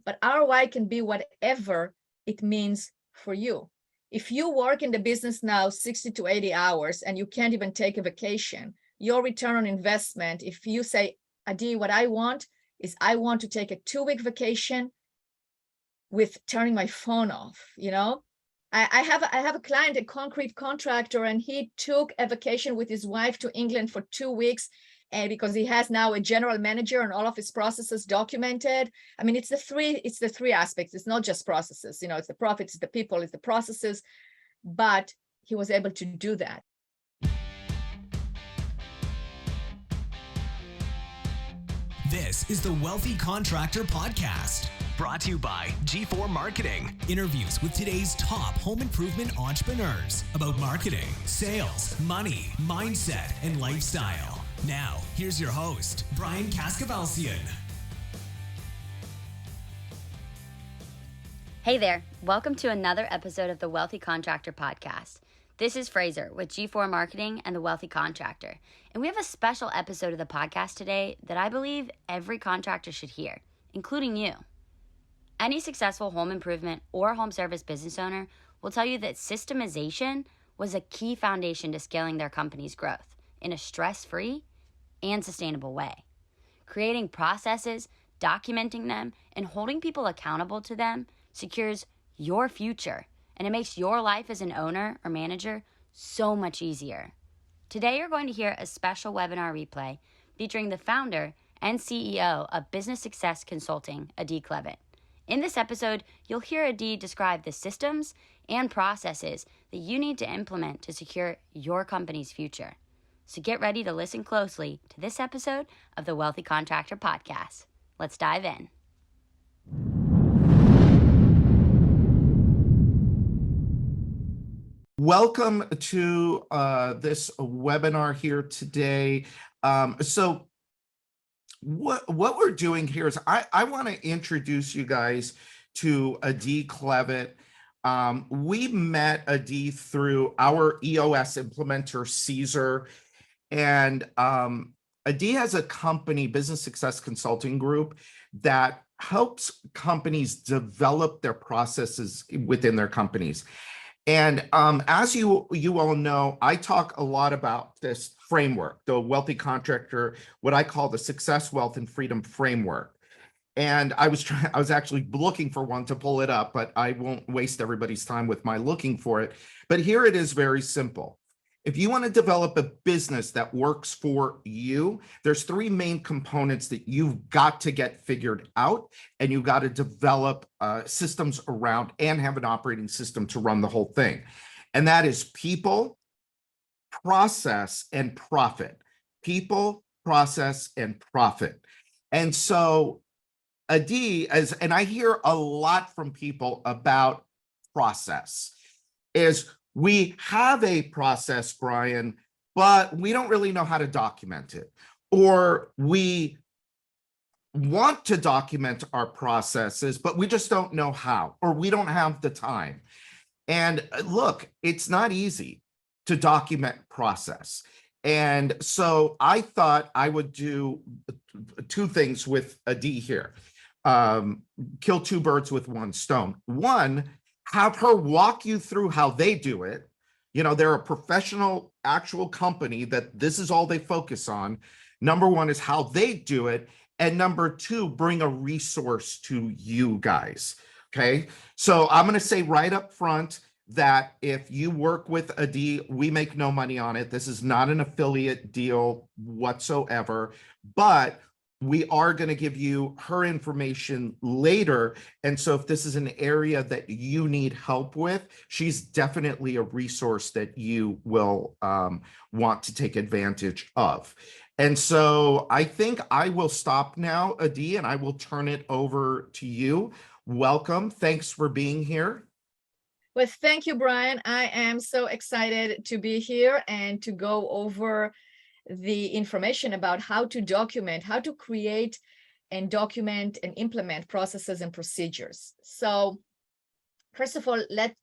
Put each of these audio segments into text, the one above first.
but ROI can be whatever it means for you. If you work in the business now 60 to 80 hours and you can't even take a vacation, your return on investment, if you say, Adi, what I want is I want to take a 2-week vacation with turning my phone off, I have a client, a concrete contractor, and he took a vacation with his wife to England for 2 weeks, and because he has now a general manager and all of his processes documented. I mean, it's the three aspects. It's not just processes, it's the profits, it's the people, it's the processes, but he was able to do that. This is the Wealthy Contractor Podcast, brought to you by G4 Marketing. Interviews with today's top home improvement entrepreneurs about marketing, sales, money, mindset, and lifestyle. Now, here's your host, Brian Kaskavalsian. Hey there, welcome to another episode of the Wealthy Contractor Podcast. This is Fraser with G4 Marketing and the Wealthy Contractor, and we have a special episode of the podcast today that I believe every contractor should hear, including you. Any successful home improvement or home service business owner will tell you that systemization was a key foundation to scaling their company's growth in a stress-free and sustainable way. Creating processes, documenting them, and holding people accountable to them secures your future, and it makes your life as an owner or manager so much easier. Today, you're going to hear a special webinar replay featuring the founder and CEO of Business Success Consulting, Adi Klevit. In this episode, you'll hear Adi describe the systems and processes that you need to implement to secure your company's future. So get ready to listen closely to this episode of the Wealthy Contractor Podcast. Let's dive in. Welcome to this webinar here today. So what we're doing here is I want to introduce you guys to Adi Klevit. We met Adi through our EOS implementer, Caesar, and Adi has a company, Business Success Consulting Group, that helps companies develop their processes within their companies. And as you all know, I talk a lot about this framework, the Wealthy Contractor, what I call the Success, Wealth, and Freedom Framework. And I was actually looking for one to pull it up, but I won't waste everybody's time with my looking for it. But here it is, very simple. If you want to develop a business that works for you, there's 3 main components that you've got to get figured out, and you've got to develop systems around and have an operating system to run the whole thing. And that is people, process, and profit. People, process, and profit. And so Adi, and I hear a lot from people about process, is we have a process, Brian, but we don't really know how to document it. Or we want to document our processes, but we just don't know how, or we don't have the time. And look, it's not easy to document process. And so I thought I would do 2 things with Adi here. Kill 2 birds with 1 stone. One, have her walk you through how they do it. They're a professional, actual company that this is all they focus on. Number 1 is how they do it. And number 2, bring a resource to you guys. Okay. So I'm going to say right up front that if you work with Adi, we make no money on it. This is not an affiliate deal whatsoever, but we are going to give you her information later. And so if this is an area that you need help with, she's definitely a resource that you will want to take advantage of. And so I think I will stop now, Adi, and I will turn it over to you. Welcome. Thanks for being here. Well, thank you, Brian. I am so excited to be here and to go over the information about how to document, how to create and document and implement processes and procedures. So first of all, let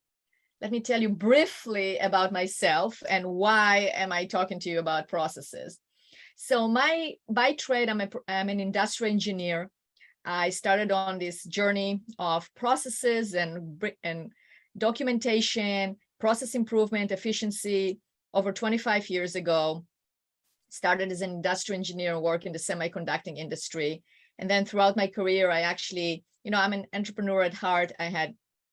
me tell you briefly about myself and why am I talking to you about processes. So by trade, I'm an industrial engineer. I started on this journey of processes and documentation, process improvement, efficiency over 25 years ago. Started as an industrial engineer, work in the semiconductor industry. And then throughout my career, I actually, I'm an entrepreneur at heart.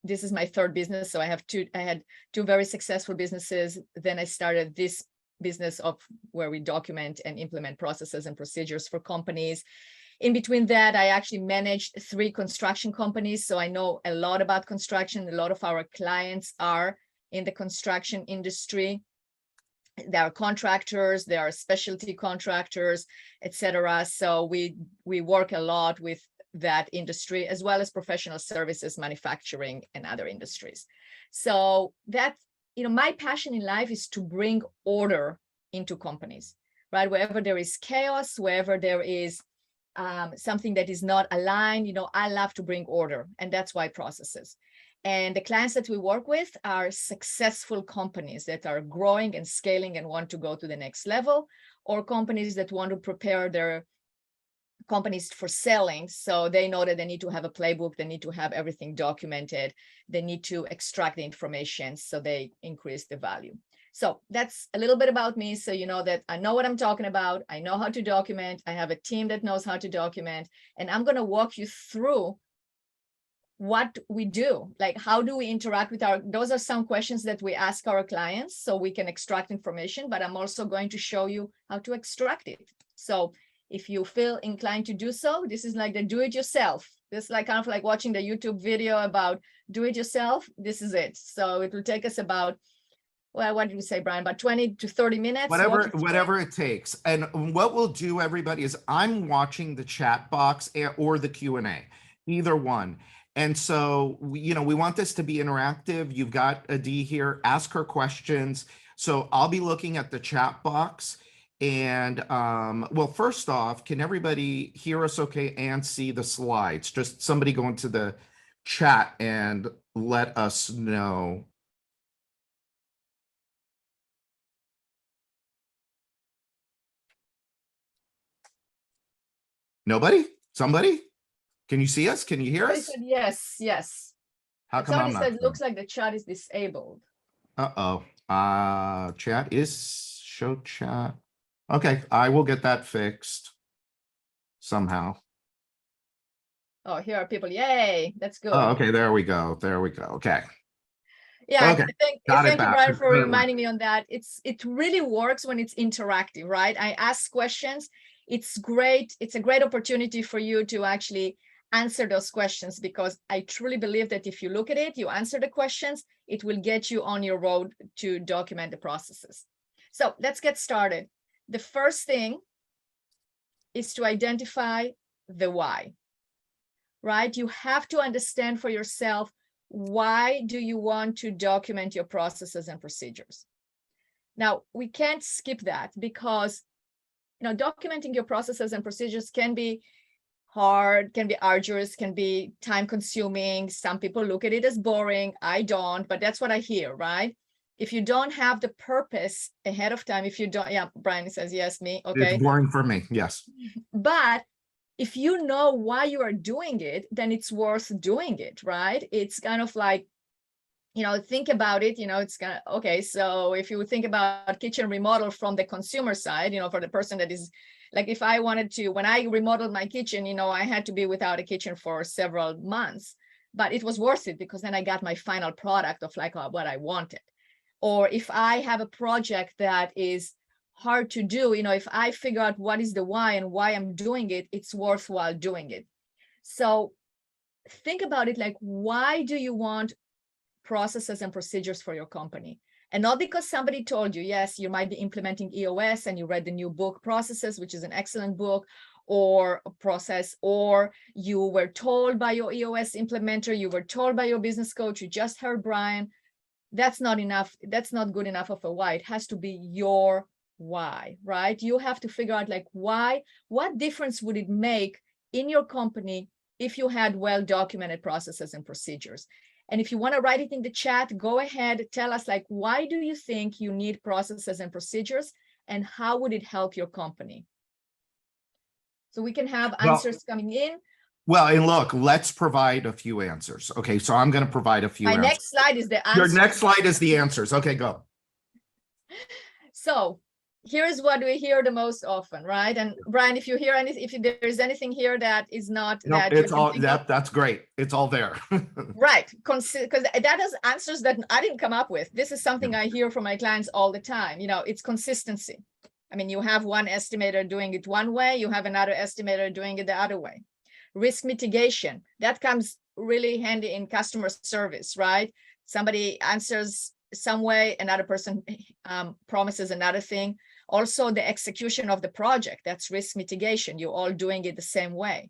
This is my third business. So I had two very successful businesses. Then I started this business of where we document and implement processes and procedures for companies. In between that, I actually managed 3 construction companies. So I know a lot about construction. A lot of our clients are in the construction industry. There are contractors, there are specialty contractors, etc. So we work a lot with that industry, as well as professional services, manufacturing, and other industries. So that, my passion in life is to bring order into companies, right? Wherever there is chaos, wherever there is something that is not aligned, I love to bring order, and that's why processes. And the clients that we work with are successful companies that are growing and scaling and want to go to the next level, or companies that want to prepare their companies for selling. So they know that they need to have a playbook, they need to have everything documented, they need to extract the information so they increase the value. So that's a little bit about me. So you know that I know what I'm talking about. I know how to document. I have a team that knows how to document. And I'm going to walk you through what we do. Like, how do we interact with those are some questions that we ask our clients so we can extract information, but I'm also going to show you how to extract it. So if you feel inclined to do so, this is like the do-it-yourself. This is like kind of like watching the YouTube video about do-it-yourself. This is it. So it will take us about, well, what did we say, Brian? About 20 to 30 minutes. Whatever it takes. And what we'll do, everybody, is I'm watching the chat box or the Q&A, either one. And so, we want this to be interactive. You've got Adi here, ask her questions. So I'll be looking at the chat box. And well, first off, can everybody hear us okay and see the slides? Just somebody go into the chat and let us know. Nobody? Somebody? Can you see us? Can you hear us? Yes. How come I'm not? Somebody said looks like the chat is disabled. Chat is show chat. Okay, I will get that fixed somehow. Oh, here are people. Yay, that's good. Oh, okay, there we go. Okay. Yeah, okay. Thank you, Brian, for reminding me on that. It really works when it's interactive, right? I ask questions. It's great. It's a great opportunity for you to actually answer those questions, because I truly believe that if you look at it, you answer the questions, it will get you on your road to document the processes. So let's get started. The first thing is to identify the why, right? You have to understand for yourself, why do you want to document your processes and procedures? Now, we can't skip that, because documenting your processes and procedures can be hard, can be arduous, can be time consuming. Some people look at it as boring. I don't, but that's what I hear, right? If you don't have the purpose ahead of time, if you don't, yeah, Brian says, yes, me, okay. It's boring for me, yes. But if you know why you are doing it, then it's worth doing it, right? It's kind of like, think about it, it's kind of, okay, so if you think about kitchen remodel from the consumer side, for the person that is, like, if I wanted to, when I remodeled my kitchen, I had to be without a kitchen for several months, but it was worth it, because then I got my final product of like what I wanted. Or if I have a project that is hard to do, if I figure out what is the why and why I'm doing it, it's worthwhile doing it. So think about it like, why do you want processes and procedures for your company? And not because somebody told you. Yes, you might be implementing EOS and you read the new book Processes, which is an excellent book, or a process, or you were told by your EOS implementer, you were told by your business coach, you just heard Brian. That's not enough. That's not good enough of a why. It has to be your why, right? You have to figure out like, why, what difference would it make in your company if you had well-documented processes and procedures? And if you want to write it in the chat, go ahead, tell us like, why do you think you need processes and procedures, and how would it help your company? So we can have answers coming in. Well, and look, let's provide a few answers. Okay, so I'm going to provide a few My answers. next slide is the Your answer. next slide is the answers. Okay, go. So here's what we hear the most often, right? And Brian, if you hear anything, if there's anything here that is not No, that it's you all think of- that's great. It's all there. right, because that is answers that I didn't come up with. This is something I hear from my clients all the time. It's consistency. I mean, you have one estimator doing it one way, you have another estimator doing it the other way. Risk mitigation, that comes really handy in customer service, right? Somebody answers some way, another person promises another thing. Also, the execution of the project, that's risk mitigation. You're all doing it the same way.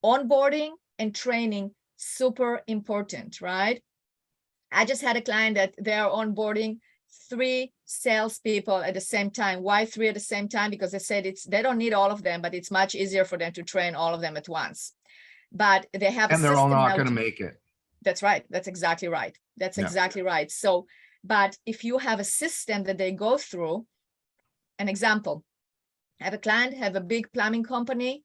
Onboarding and training, super important, right? I just had a client that they are onboarding 3 salespeople at the same time. Why 3 at the same time? Because they said they don't need all of them, but it's much easier for them to train all of them at once. But they have And they're all not going to make it. That's right. That's exactly right. That's exactly right. So, but if you have a system that they go through, an example, I have a client, have a big plumbing company.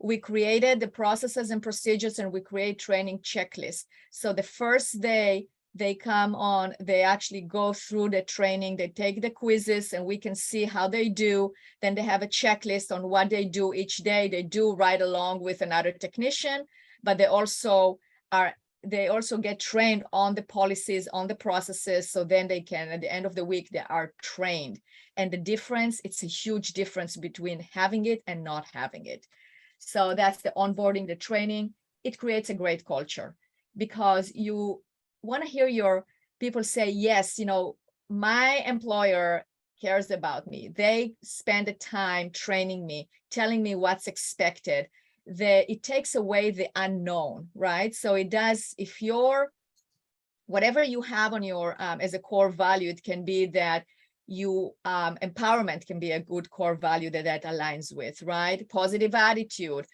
We created the processes and procedures and we create training checklists. So the first day they come on, they actually go through the training, they take the quizzes and we can see how they do. Then they have a checklist on what they do each day. They do right along with another technician, but they also get trained on the policies, on the processes. So then they can, at the end of the week, they are trained. And the difference, it's a huge difference between having it and not having it. So that's the onboarding, the training. It creates a great culture because you want to hear your people say, yes, my employer cares about me. They spend the time training me, telling me what's expected. It takes away the unknown, right? So it does, if whatever you have on your, as a core value, it can be that empowerment can be a good core value that aligns with, right? Positive attitude,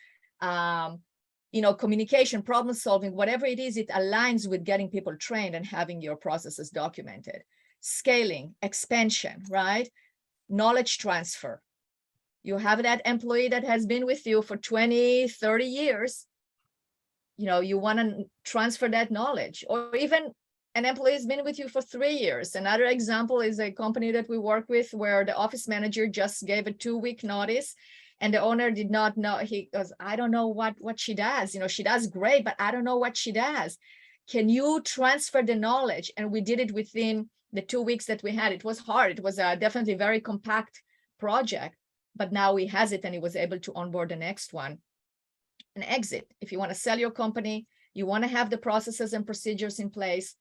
communication, problem solving, whatever it is, it aligns with getting people trained and having your processes documented. Scaling, expansion, right? Knowledge transfer. You have that employee that has been with you for 20, 30 years. You want to transfer that knowledge, or even an employee has been with you for 3 years. Another example is a company that we work with where the office manager just gave a 2-week notice and the owner did not know. He goes, I don't know what she does. She does great, but I don't know what she does. Can you transfer the knowledge? And we did it within the 2 weeks that we had. It was hard. It was a definitely very compact project, but now he has it and he was able to onboard the next one and exit. If you want to sell your company, you want to have the processes and procedures in place,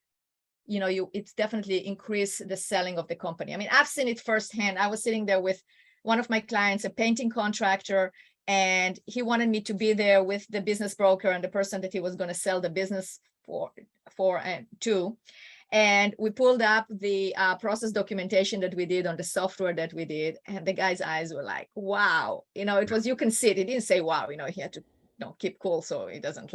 it's definitely increase the selling of the company. I mean, I've seen it firsthand. I was sitting there with one of my clients, a painting contractor, and he wanted me to be there with the business broker and the person that he was going to sell the business to. And we pulled up the process documentation that we did on the software that we did. And the guy's eyes were like, wow, it was, you can see it. He didn't say, wow, he had to keep cool. So he doesn't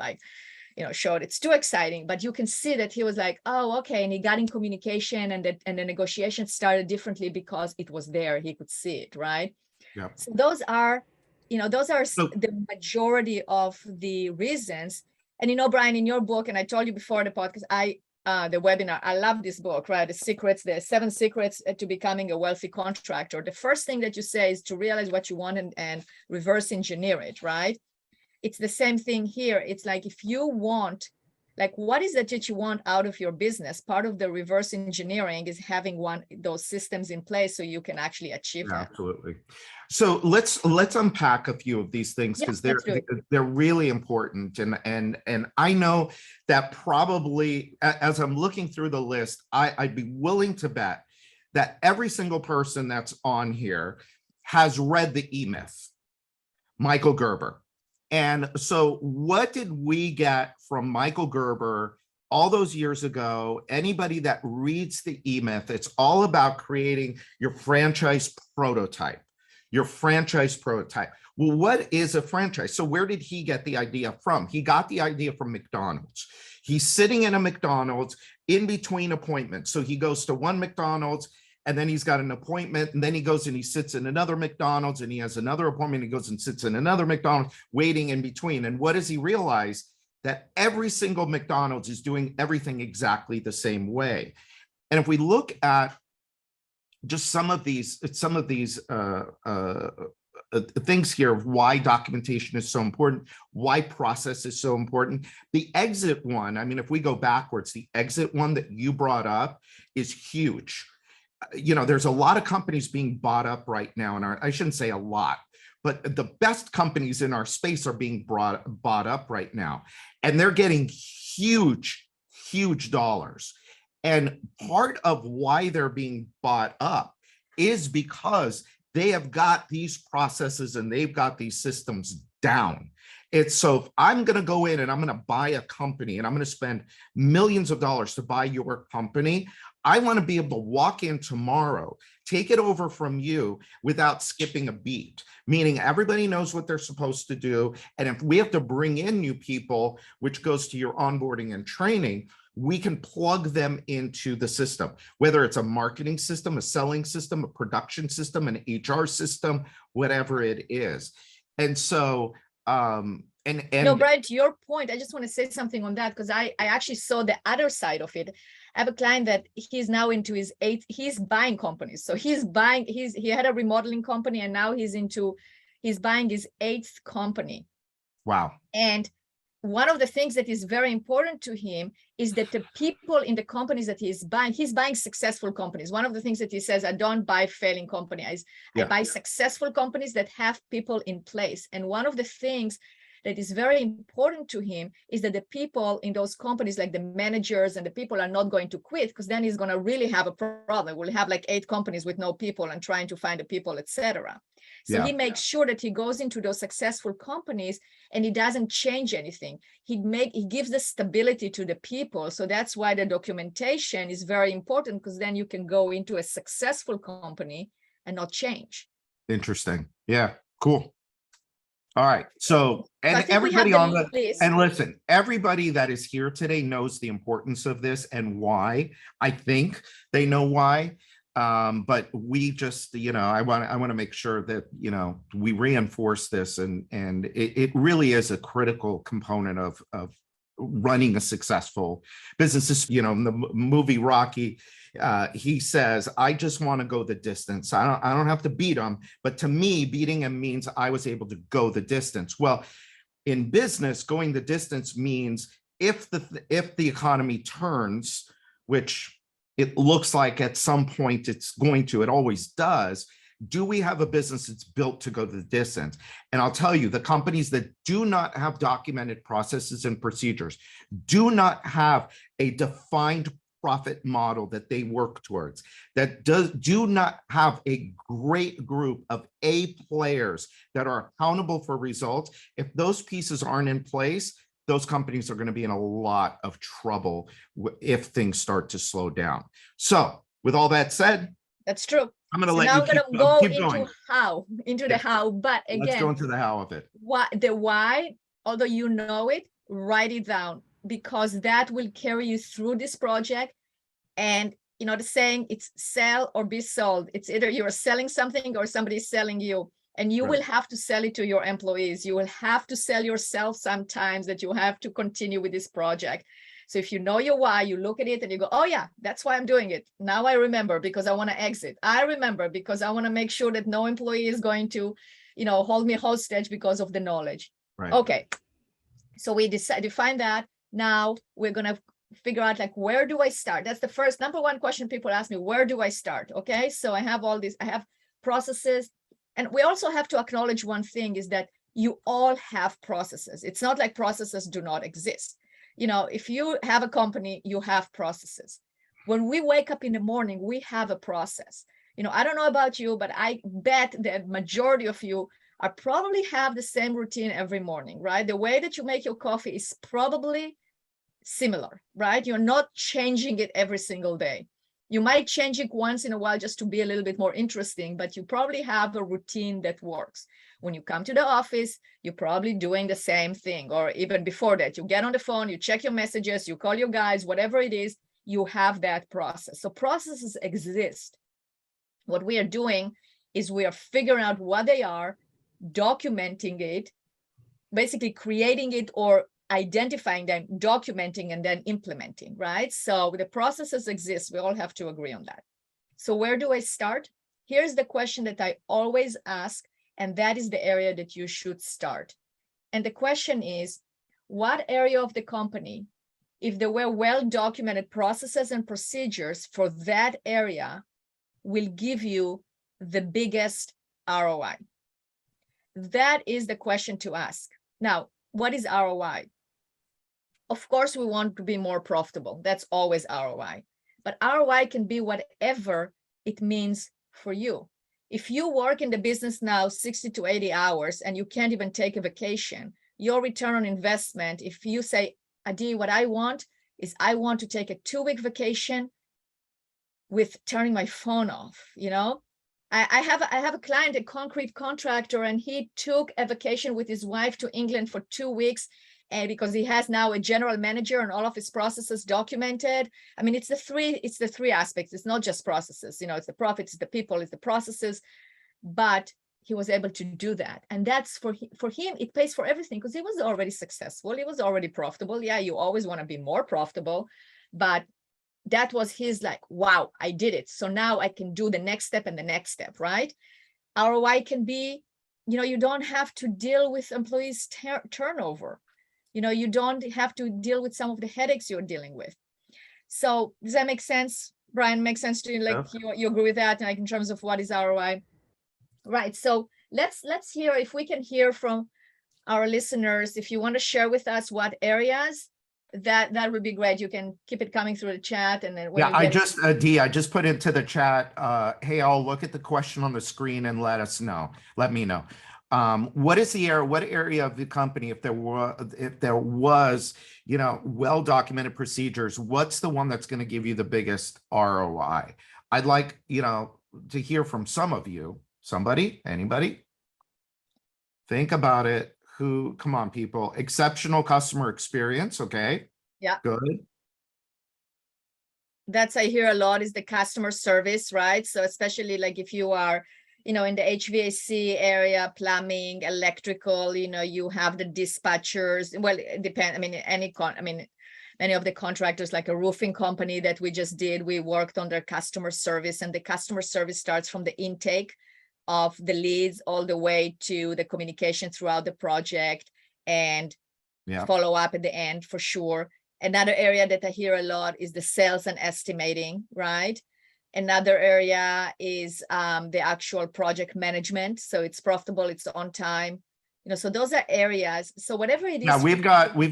show it. It's too exciting, but you can see that he was like, oh, okay. And he got in communication and the negotiation started differently because it was there. He could see it, right? Yeah. So those are the majority of the reasons. And Brian, in your book, and I told you before the podcast, the webinar, I love this book, right? The 7 secrets to becoming a wealthy contractor. The first thing that you say is to realize what you want and reverse engineer it, right? It's the same thing here. It's like, if you want, what is it that you want out of your business? Part of the reverse engineering is having those systems in place so you can actually achieve that. Absolutely. So let's unpack a few of these things because they're really important. And I know that probably as I'm looking through the list, I'd be willing to bet that every single person that's on here has read the E-Myth, Michael Gerber. And so what did we get from Michael Gerber all those years ago? Anybody that reads the E-Myth, it's all about creating your franchise prototype. Well, what is a franchise? So where did he get the idea from? He got the idea from McDonald's. He's sitting in a McDonald's in between appointments. So he goes to one McDonald's and then he's got an appointment, and then he goes and he sits in another McDonald's, and he has another appointment. He goes and sits in another McDonald's, waiting in between. And what does he realize? That every single McDonald's is doing everything exactly the same way. And if we look at just some of these things here of why documentation is so important, why process is so important. The exit one, I mean, if we go backwards, the exit one that you brought up is huge. You know, there's a lot of companies being bought up right now, and I shouldn't say a lot, but the best companies in our space are being bought up right now, and they're getting huge dollars. And part of why they're being bought up is because they have got these processes and they've got these systems down. It's so if I'm going to go in and I'm going to buy a company and I'm going to spend millions of dollars to buy your company, I want to be able to walk in tomorrow, take it over from you without skipping a beat, meaning everybody knows what they're supposed to do. And if we have to bring in new people, which goes to your onboarding and training, we can plug them into the system, whether it's a marketing system, a selling system, a production system, an HR system, whatever it is. And so, no, Brian, to your point, I just want to say something on that, because I actually saw the other side of it. I have a client that he's now into his he's buying companies. So he had a remodeling company, and now he's buying his 8th company. Wow. And one of the things that is very important to him is that the people in the companies that he's buying successful companies. One of the things that he says, I don't buy failing companies. I buy successful companies that have people in place. And one of the things that is very important to him is that the people in those companies, like the managers and the people, are not going to quit, because then he's going to really have a problem. We'll have like 8 companies with no people and trying to find the people, etc. So he makes sure that he goes into those successful companies and he doesn't change anything. He gives the stability to the people. So that's why the documentation is very important, because then you can go into a successful company and not change. Interesting. Yeah, cool. All right. So, and everybody on the list. And listen, everybody that is here today knows the importance of this and why. I think they know why. But we just, I want to make sure that, we reinforce this, and it really is a critical component of running a successful business. In the movie Rocky, he says, I just want to go the distance. I don't have to beat him, but to me, beating him means I was able to go the distance. Well, in business, going the distance means if the economy turns, which it looks like at some point it's going to, it always does. Do we have a business that's built to go the distance? And I'll tell you, the companies that do not have documented processes and procedures, do not have a defined profit model that they work towards, that do not have a great group of A players that are accountable for results, if those pieces aren't in place, those companies are going to be in a lot of trouble if things start to slow down. So with all that said, that's true. I'm going to let you go keep going. The how, but again, let's go into the how of it. The why, although you know it, write it down, because that will carry you through this project. And the saying, it's sell or be sold. It's either you're selling something or somebody's selling you. And you will have to sell it to your employees. You will have to sell yourself sometimes, that you have to continue with this project. So if you know your why, you look at it and you go, oh yeah, that's why I'm doing it. Now I remember, because I want to exit. I remember because I want to make sure that no employee is going to, hold me hostage because of the knowledge. Right. Okay. So we define that. Now we're going to figure out, like, where do I start? That's the first number one question people ask me. Where do I start? Okay. So I have all these, I have processes. And we also have to acknowledge one thing, is that you all have processes. It's not like processes do not exist. If you have a company, you have processes. When we wake up in the morning, we have a process. I don't know about you, but I bet the majority of you are probably have the same routine every morning, right? The way that you make your coffee is probably similar, right? You're not changing it every single day. You might change it once in a while just to be a little bit more interesting, but you probably have a routine that works. When you come to the office, you're probably doing the same thing, or even before that, you get on the phone, you check your messages, you call your guys, whatever it is, you have that process. So processes exist. What we are doing is we are figuring out what they are, documenting it, basically creating it or identifying them, documenting, and then implementing, right? So the processes exist. We all have to agree on that. So where do I start? Here's the question that I always ask, and that is the area that you should start. And the question is, what area of the company, if there were well-documented processes and procedures for that area, will give you the biggest ROI? That is the question to ask. Now, what is ROI? Of course, we want to be more profitable. That's always ROI. But ROI can be whatever it means for you. If you work in the business now 60 to 80 hours and you can't even take a vacation, your return on investment, if you say, Adi, what I want is I want to take a 2-week vacation with turning my phone off, I have a client, a concrete contractor, and he took a vacation with his wife to England for 2 weeks, and because he has now a general manager and all of his processes documented. I mean, it's the three aspects. It's not just processes, it's the profits, it's the people, it's the processes, but he was able to do that. And that's for him, it pays for everything because he was already successful. He was already profitable. Yeah, you always want to be more profitable, but that was his like, wow, I did it. So now I can do the next step and the next step, right? ROI can be, you don't have to deal with employees turnover. You don't have to deal with some of the headaches you're dealing with. So does that make sense, Brian? Make sense to you? Like you agree with that, like in terms of what is ROI? Right. So let's hear, if we can hear from our listeners, if you want to share with us what areas, that would be great. You can keep it coming through the chat, and then I just put into the chat, hey, I'll look at the question on the screen and let me know. What area of the company, if there was well-documented procedures, what's the one that's going to give you the biggest ROI? I'd like to hear from some of you. Anybody? Think about it. Come on, people. Exceptional customer experience. Okay. Yeah. Good. That's, I hear a lot, is the customer service, right? So especially like if you are, in the HVAC area, plumbing, electrical, you have the dispatchers. Well, it depends. I mean, many of the contractors, like a roofing company that we just did, we worked on their customer service, and the customer service starts from the intake of the leads all the way to the communication throughout the project and follow up at the end, for sure. Another area that I hear a lot is the sales and estimating, right? Another area is the actual project management. So it's profitable, it's on time. So those are areas. So whatever it is. Now we've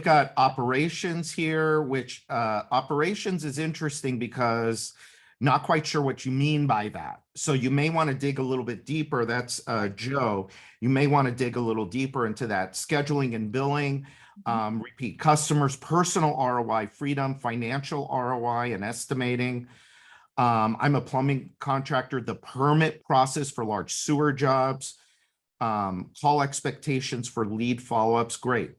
got operations here, which operations is interesting because not quite sure what you mean by that. So you may want to dig a little bit deeper. That's Joe. You may want to dig a little deeper into that. Scheduling and billing, repeat customers, personal ROI, freedom, financial ROI, and estimating. I'm a plumbing contractor. The permit process for large sewer jobs, call expectations for lead follow-ups. Great.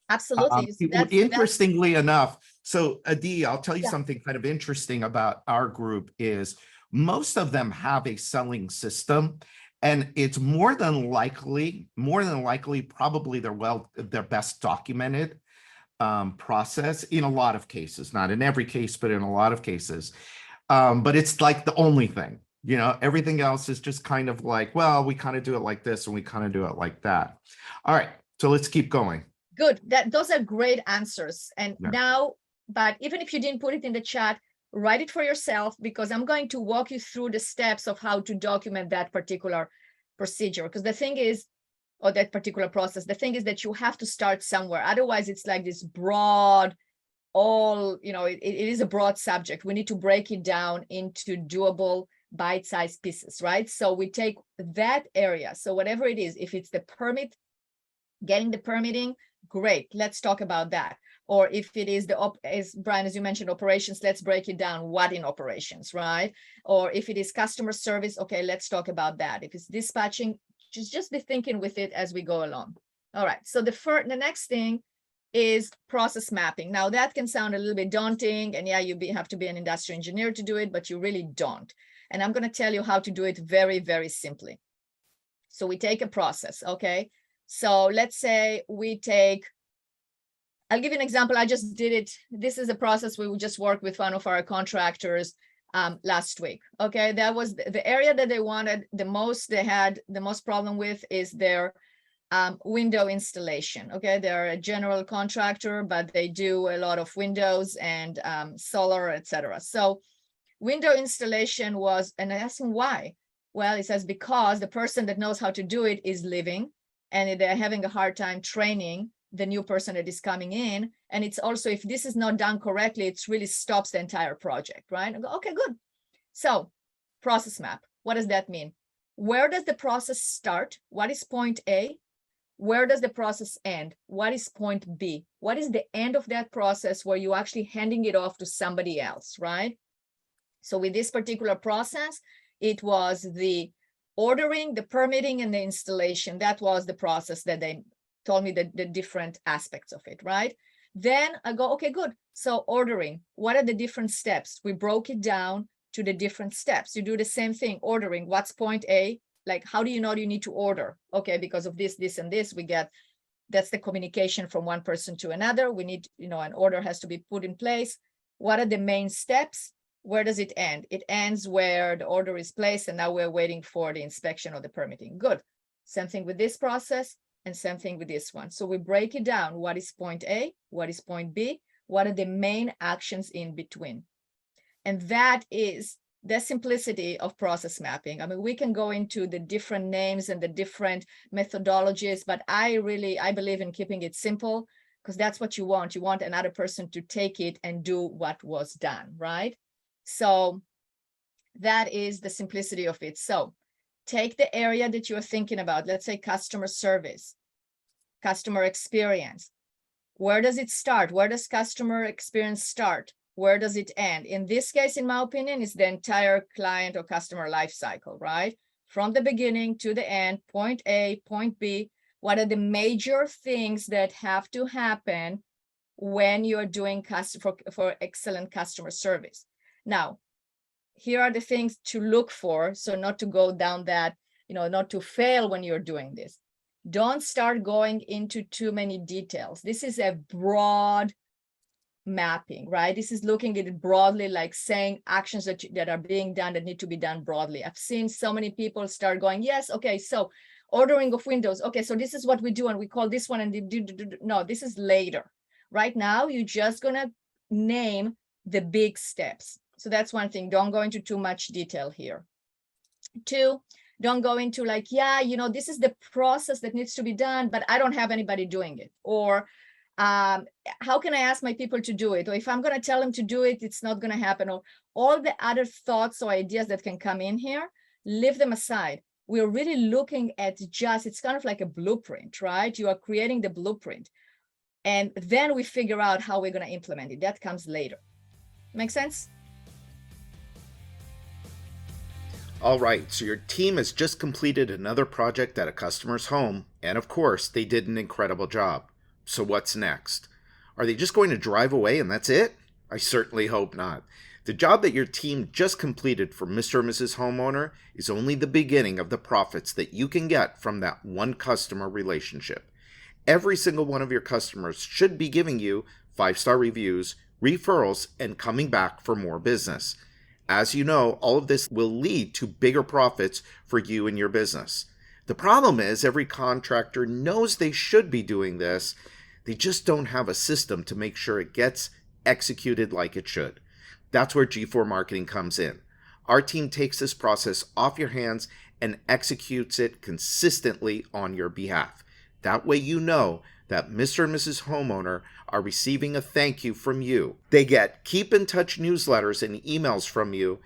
Absolutely. Interestingly enough, so Adi, I'll tell you something kind of interesting about our group is most of them have a selling system, and it's more than likely, probably their best documented process in a lot of cases, not in every case, but in a lot of cases. But it's like the only thing, everything else is just kind of like, well, we kind of do it like this and we kind of do it like that. All right, so let's keep going. Good. Those are great answers. And now, but even if you didn't put it in the chat, write it for yourself, because I'm going to walk you through the steps of how to document that particular procedure. Because the thing is, or that particular process, the thing is that you have to start somewhere. Otherwise, it's like this broad, it is a broad subject. We need to break it down into doable bite-sized pieces, right? So we take that area. So whatever it is, if it's the permit, getting the permitting, great, let's talk about that. Or if it is as Brian, as you mentioned, operations, let's break it down. What in operations, right? Or if it is customer service, okay, let's talk about that. If it's dispatching, just be thinking with it as we go along. All right, so the next thing is process mapping. Now that can sound a little bit daunting, and you have to be an industrial engineer to do it, but you really don't. And I'm going to tell you how to do it very, very simply. So we take a process, okay? So let's say I'll give you an example. I just did it. This is a process we would just work with one of our contractors last week. Okay, that was the area that they wanted the most. They had the most problem with is their window installation. Okay, they're a general contractor, but they do a lot of windows and solar, etc. So window installation was, and I asked him why. Well, he says because the person that knows how to do it is leaving, and they're having a hard time training the new person that is coming in. And it's also, if this is not done correctly, it really stops the entire project, right? I go, okay, good. So process map, what does that mean? Where does the process start? What is point A? Where does the process end? What is point B? What is the end of that process where you're actually handing it off to somebody else, right? So with this particular process, it was the ordering, the permitting, and the installation. That was the process that they told me the different aspects of it, right? Then I go, okay, good. So ordering, what are the different steps? We broke it down to the different steps. You do the same thing, ordering, what's point A? Like, how do you know you need to order? Okay, because of this, this, and this, that's the communication from one person to another. We need, an order has to be put in place. What are the main steps? Where does it end? It ends where the order is placed, and now we're waiting for the inspection or the permitting. Good. Same thing with this process. And same thing with this one. So we break it down. What is point A? What is point B? What are the main actions in between? And that is the simplicity of process mapping. I mean, we can go into the different names and the different methodologies, but I believe in keeping it simple, because that's what you want. You want another person to take it and do what was done, right? So that is the simplicity of it. So take the area that you're thinking about, let's say customer service, customer experience. Where does it start? Where does customer experience start? Where does it end? In this case, in my opinion, is the entire client or customer life cycle, right? From the beginning to the end, point A, point B. What are the major things that have to happen when you're doing for excellent customer service? Now, here are the things to look for, so not to go down that, not to fail when you're doing this. Don't start going into too many details. This is a broad mapping, right? This is looking at it broadly, like saying actions that are being done that need to be done broadly. I've seen so many people start going, yes, okay, so ordering of windows. Okay, so this is what we do, and we call this one, and no, this is later. Right now, you're just gonna name the big steps. So that's one thing. Don't go into too much detail here. 2, don't go into like, this is the process that needs to be done, but I don't have anybody doing it. Or how can I ask my people to do it? Or if I'm going to tell them to do it, it's not going to happen. Or all the other thoughts or ideas that can come in here, leave them aside. We're really looking at it's kind of like a blueprint, right? You are creating the blueprint. And then we figure out how we're going to implement it. That comes later. Make sense? All right, so your team has just completed another project at a customer's home, and of course, they did an incredible job. So what's next? Are they just going to drive away and that's it? I certainly hope not. The job that your team just completed for Mr. and Mrs. Homeowner is only the beginning of the profits that you can get from that one customer relationship. Every single one of your customers should be giving you 5-star reviews, referrals, and coming back for more business. As you know, all of this will lead to bigger profits for you and your business. The problem is every contractor knows they should be doing this. They just don't have a system to make sure it gets executed like it should. That's where G4 Marketing comes in. Our team takes this process off your hands and executes it consistently on your behalf. That way you know that Mr. and Mrs. Homeowner are receiving a thank you from you. They get keep in touch newsletters and emails from you,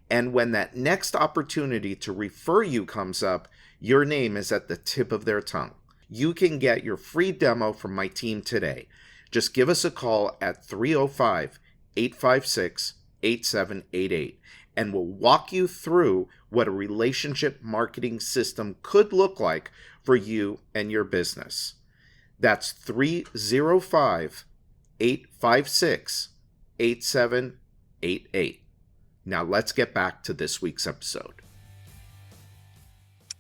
and when that next opportunity to refer you comes up, your name is at the tip of their tongue. You can get your free demo from my team today. Just give us a call at 305-856-8788, and we'll walk you through what a relationship marketing system could look like for you and your business. That's 305-856-8788. Now let's get back to this week's episode.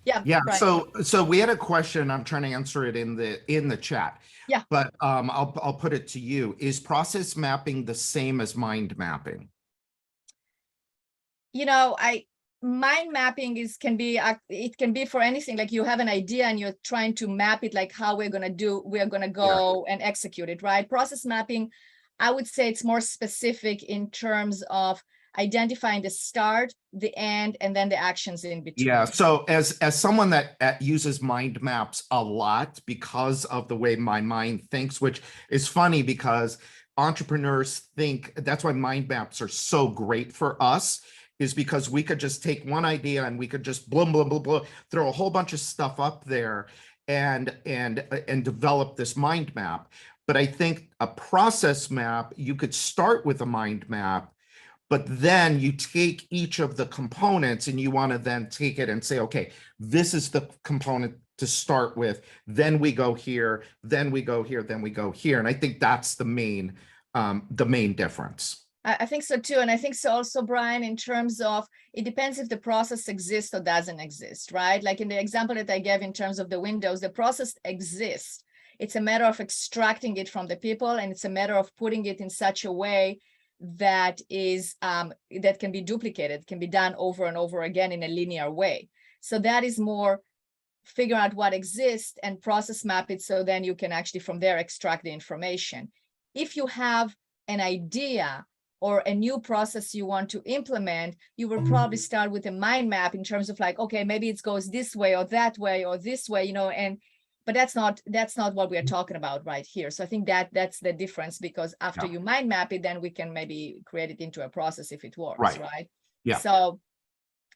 Yeah. Right. So we had a question. I'm trying to answer it in the chat. Yeah. But I'll put it to you. Is process mapping the same as mind mapping? Mind mapping can be for anything. Like you have an idea and you're trying to map it, like how we're going to go and execute it, right? Process mapping, I would say it's more specific in terms of identifying the start, the end, and then the actions in between. Yeah. So as someone that uses mind maps a lot because of the way my mind thinks, which is funny because entrepreneurs think that's why mind maps are so great for us, is because we could just take one idea and we could just blah, blah, blah, blah, throw a whole bunch of stuff up there and develop this mind map. But I think a process map, you could start with a mind map, but then you take each of the components and you want to then take it and say, okay, this is the component to start with. Then we go here, then we go here, then we go here. And I think that's the main difference. I think so too. And I think so also, Brian, in terms of, it depends if the process exists or doesn't exist, right? Like in the example that I gave in terms of the windows, the process exists. It's a matter of extracting it from the people, and it's a matter of putting it in such a way that can be duplicated, can be done over and over again in a linear way. So that is more figure out what exists and process map it, so then you can actually from there extract the information. If you have an idea or a new process you want to implement, you will probably start with a mind map in terms of like, okay, maybe it goes this way or that way or this way, but that's not what we are talking about right here. So I think that's the difference, because after you mind map it, then we can maybe create it into a process if it works, right? Yeah. So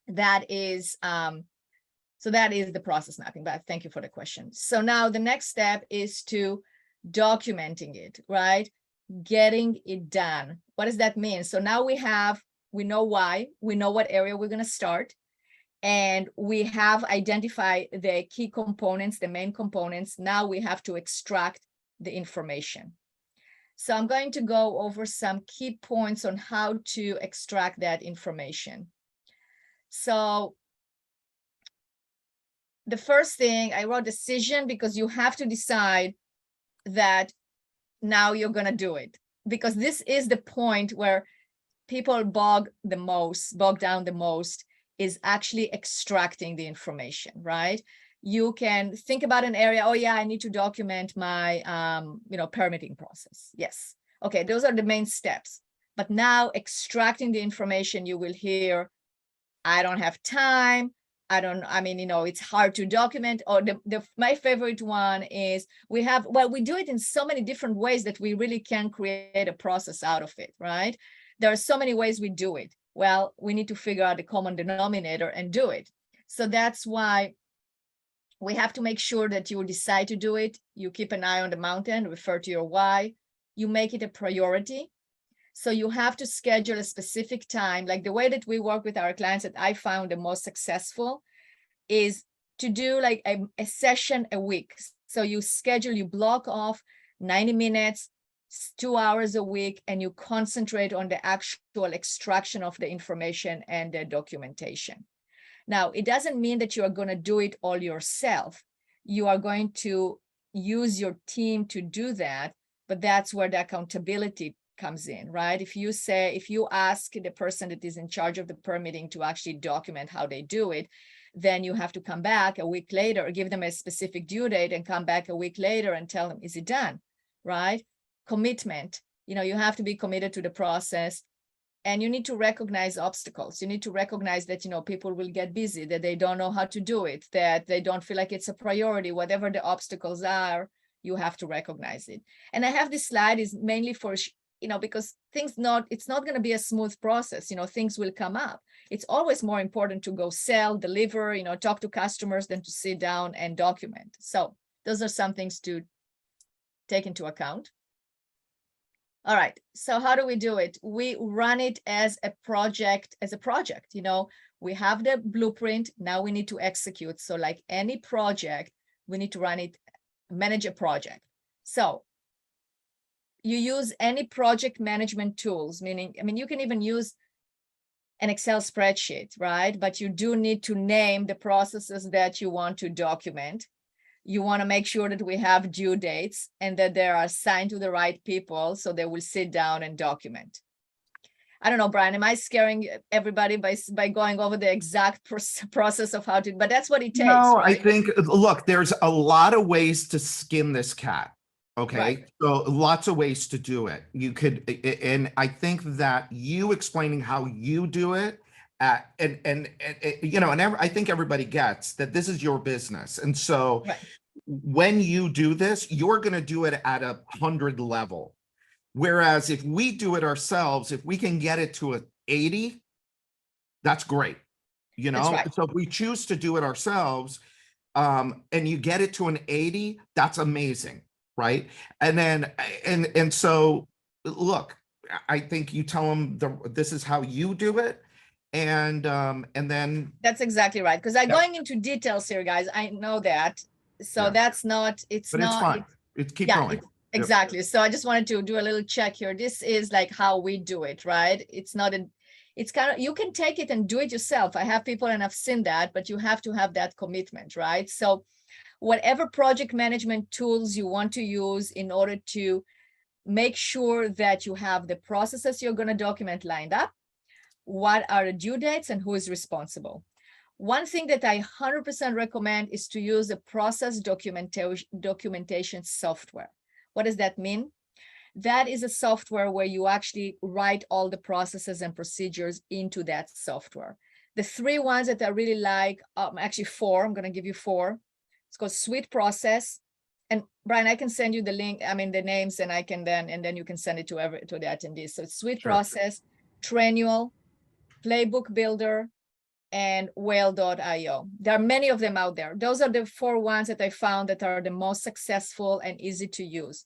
that is the process mapping. But thank you for the question. So now the next step is to documenting it, right? Getting it done. What does that mean? So now we know why, we know what area we're going to start, and we have identified the key components, the main components. Now we have to extract the information. So I'm going to go over some key points on how to extract that information. So the first thing, I wrote decision, because you have to decide that now you're going to do it, because this is the point where people bog down the most, is actually extracting the information, right? You can think about an area. Oh yeah, I need to document my permitting process. Yes. Okay, those are the main steps. But now extracting the information, you will hear, I don't have time. It's hard to document. Or my favorite one is we do it in so many different ways that we really can create a process out of it, right? There are so many ways we do it. Well, we need to figure out the common denominator and do it. So that's why we have to make sure that you decide to do it. You keep an eye on the mountain, refer to your why. You make it a priority. So you have to schedule a specific time. Like the way that we work with our clients that I found the most successful is to do like a session a week. So you block off 90 minutes, 2 hours a week, and you concentrate on the actual extraction of the information and the documentation. Now, it doesn't mean that you are going to do it all yourself. You are going to use your team to do that, but that's where the accountability comes in, right? If you ask the person that is in charge of the permitting to actually document how they do it, then you have to come back a week later, give them a specific due date, and come back a week later and tell them, is it done, right? Commitment, you have to be committed to the process, and you need to recognize obstacles. You need to recognize that, people will get busy, that they don't know how to do it, that they don't feel like it's a priority. Whatever the obstacles are, you have to recognize it. And I have this slide is mainly for, because it's not going to be a smooth process. Things will come up. It's always more important to go sell, deliver, talk to customers than to sit down and document. So those are some things to take into account. All right, so how do we do it? We run it as a project. We have the blueprint, now we need to execute. So like any project, we need to manage a project. So you use any project management tools, you can even use an Excel spreadsheet, right? But you do need to name the processes that you want to document. You want to make sure that we have due dates and that they are assigned to the right people so they will sit down and document. I don't know, Brian, am I scaring everybody by going over the exact process of how to, but that's what it takes, No, right? I think, look, there's a lot of ways to skin this cat. Okay. Right. So lots of ways to do it. You could, and I think that you explaining how you do it, and you know, and I think everybody gets that this is your business. And so Right. when you do this, you're going to do it at 100 level. Whereas if we do it ourselves, if we can get it to a 80, that's great. You That's know, right. so if we choose to do it ourselves, and you get it to an 80, that's amazing, right? And then, and so, look, I think you tell them this is how you do it, and then That's exactly right. Because I'm yeah, going into details here, guys. I know that. So yeah, that's not, it's but it's not, fine. It's keep yeah, going. Yep. exactly. So I just wanted to do a little check here. This is like how we do it, right? It's not a, it's kind of, you can take it and do it yourself. I have people and I've seen that, but you have to have that commitment, right? So whatever project management tools you want to use in order to make sure that you have the processes you're going to document lined up, what are the due dates and who is responsible. One thing that I 100% recommend is to use a process documentation software. What does that mean? That is a software where you actually write all the processes and procedures into that software. The three ones that I really like, actually four, I'm going to give you four. It's called Suite Process. And Brian, I can send you the link, I mean, the names, and I can then you can send it to the attendees. So it's Suite Sure. Process, Trenual, Playbook Builder, and Whale.io. There are many of them out there. Those are the four ones that I found that are the most successful and easy to use.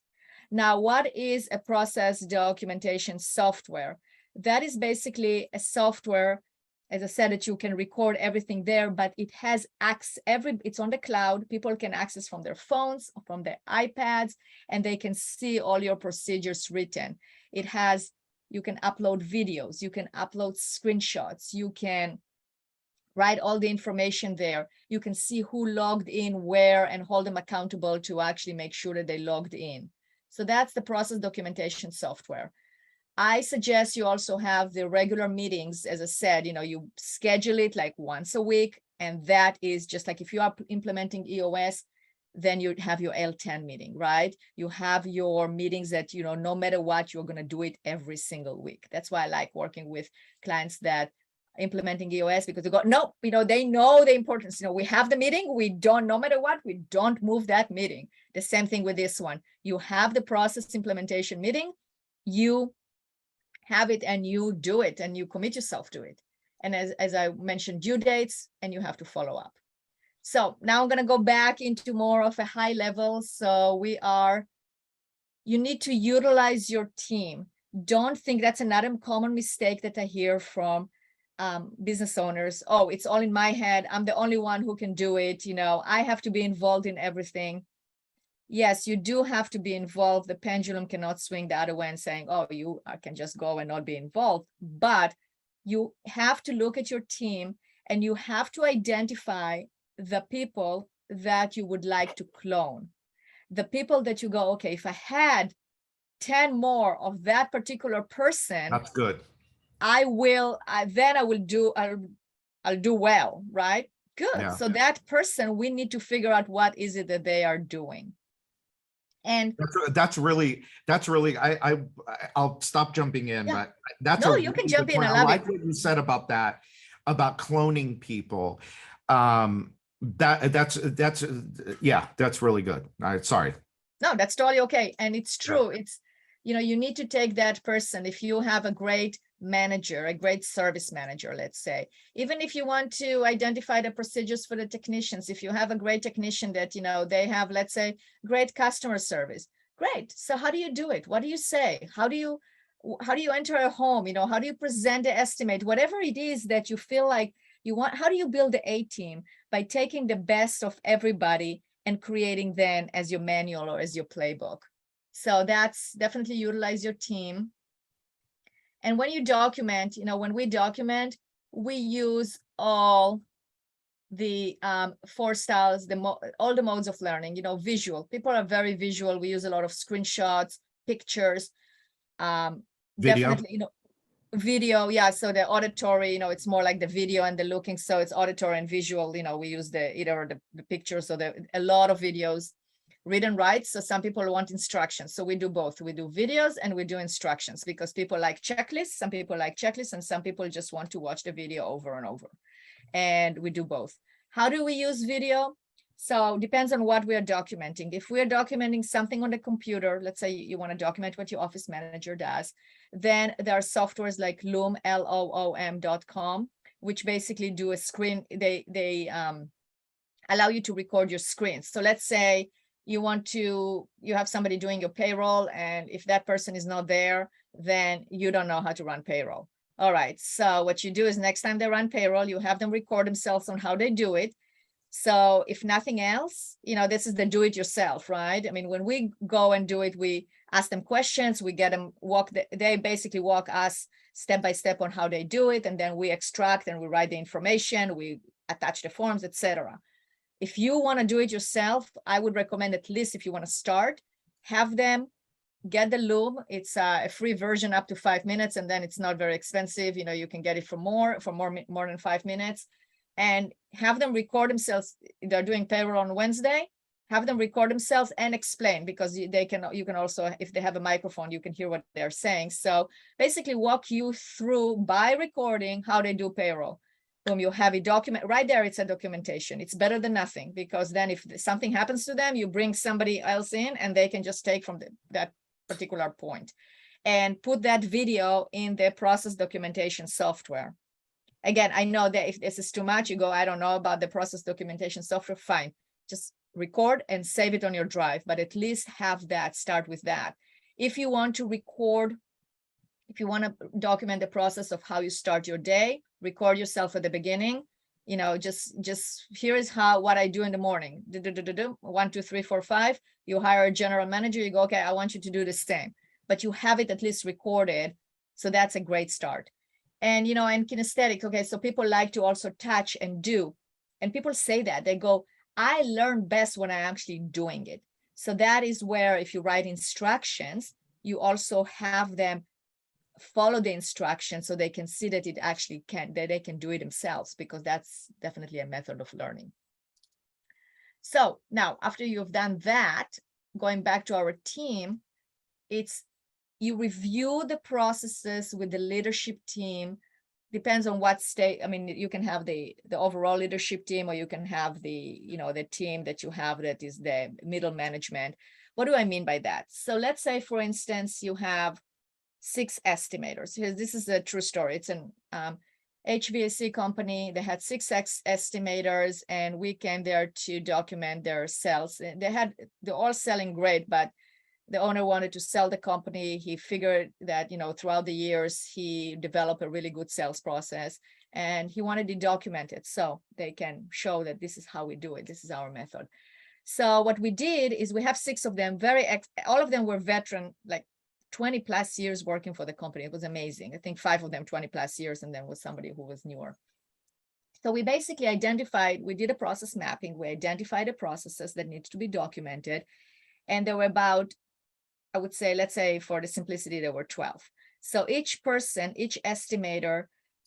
Now, what is a process documentation software? That is basically a software, as I said, that you can record everything there, but it has access, it's on the cloud. People can access from their phones, from their iPads, and they can see all your procedures written. It has, you can upload videos, you can upload screenshots, you can write all the information there. You can see who logged in where and hold them accountable to actually make sure that they logged in. So that's the process documentation software. I suggest you also have the regular meetings. As I said, you know, you schedule it like once a week. And that is just like if you are implementing EOS, then you have your L10 meeting, right? You have your meetings that, you know, no matter what, you're going to do it every single week. That's why I like working with clients that implementing EOS, because they go, no, you know, they know the importance. You know, we have the meeting, we don't, no matter what, we don't move that meeting. The same thing with this one. You have the process implementation meeting, you have it and you do it and you commit yourself to it. And as I mentioned, due dates, and you have to follow up. So now I'm going to go back into more of a high level. So you need to utilize your team. Don't think, that's another common mistake that I hear from business owners. Oh, it's all in my head. I'm the only one who can do it. You know, I have to be involved in everything. Yes, you do have to be involved. The pendulum cannot swing the other way and saying, oh, you can just go and not be involved. But you have to look at your team and you have to identify the people that you would like to clone. The people that you go, okay, if I had 10 more of that particular person, That's good. I'll do well, right? Good. Yeah. So that person, we need to figure out what is it that they are doing. And that's really I'll stop jumping in, yeah. but that's No, a you can really jump good in. point. I I love like it. what you said about that, about cloning people. That's yeah, that's really good. Sorry. No, that's totally okay. And it's true. Yeah. It's, you know, you need to take that person. If you have a great manager, a great service manager, let's say, even if you want to identify the procedures for the technicians, if you have a great technician that, you know, they have, let's say, great customer service, great. So how do you do it? What do you say? How do you enter a home? You know, how do you present the estimate? Whatever it is that you feel like you want, how do you build the A team? By taking the best of everybody and creating then as your manual or as your playbook. So that's definitely utilize your team. And when you document, when we document, we use all the 4 styles, all the modes of learning, visual. People are very visual. We use a lot of screenshots, pictures, Video. definitely, video. Yeah. So the auditory, it's more like the video and the looking. So it's auditory and visual. We use either the pictures or a lot of videos. Read and write. So some people want instructions. So we do both. We do videos and we do instructions because people like checklists. Some people like checklists and some people just want to watch the video over and over. And we do both. How do we use video? So depends on what we are documenting. If we are documenting something on the computer, let's say you want to document what your office manager does, then there are softwares like Loom, LOOM.com, which basically do a screen. They allow you to record your screens. So let's say you have somebody doing your payroll, and if that person is not there, then you don't know how to run payroll. All right, so what you do is next time they run payroll, you have them record themselves on how they do it. So if nothing else, this is the do it yourself, right? I mean, when we go and do it, we ask them questions, we get them they basically walk us step by step on how they do it. And then we extract and we write the information, we attach the forms, etc. If you want to do it yourself, I would recommend, at least if you want to start, have them get the Loom. It's a free version up to 5 minutes, and then it's not very expensive. You can get it for more than 5 minutes, and have them record themselves. They're doing payroll on Wednesday. Have them record themselves and explain, because you can also, if they have a microphone, you can hear what they're saying. So basically walk you through by recording how they do payroll. Boom, you have a document right there. It's a documentation. It's better than nothing, because then if something happens to them, you bring somebody else in and they can just take from that particular point and put that video in their process documentation software. Again, I know that if this is too much, you go, I don't know about the process documentation software, fine. Just record and save it on your drive, but at least have that, start with that. If you want to document the process of how you start your day, record yourself at the beginning. Just here is what I do in the morning. 1, 2, 3, 4, 5. You hire a general manager, you go, okay, I want you to do the same, but you have it at least recorded. So that's a great start. And, and kinesthetic. Okay. So people like to also touch and do, and people say that they go, I learn best when I'm actually doing it. So that is where, if you write instructions, you also have them follow the instructions so they can see that they can do it themselves, because that's definitely a method of learning. So now, after you've done that, going back to our team, you review the processes with the leadership team. Depends on what state. I mean, you can have the overall leadership team, or you can have the team that you have that is the middle management. What do I mean by that? So let's say, for instance, you have 6 estimators. This is a true story. It's an HVAC company. They had 6 estimators, and we came there to document their sales. They're all selling great, but the owner wanted to sell the company. He figured that, throughout the years, he developed a really good sales process, and he wanted to document it so they can show that this is how we do it. This is our method. So what we did is we have 6 of them, all of them were veteran, like 20 plus years working for the company. It was amazing. I think 5 of them 20 plus years, and then was somebody who was newer. So we basically we did a process mapping. We identified the processes that need to be documented. And there were about, I would say, let's say for the simplicity, there were 12. So each estimator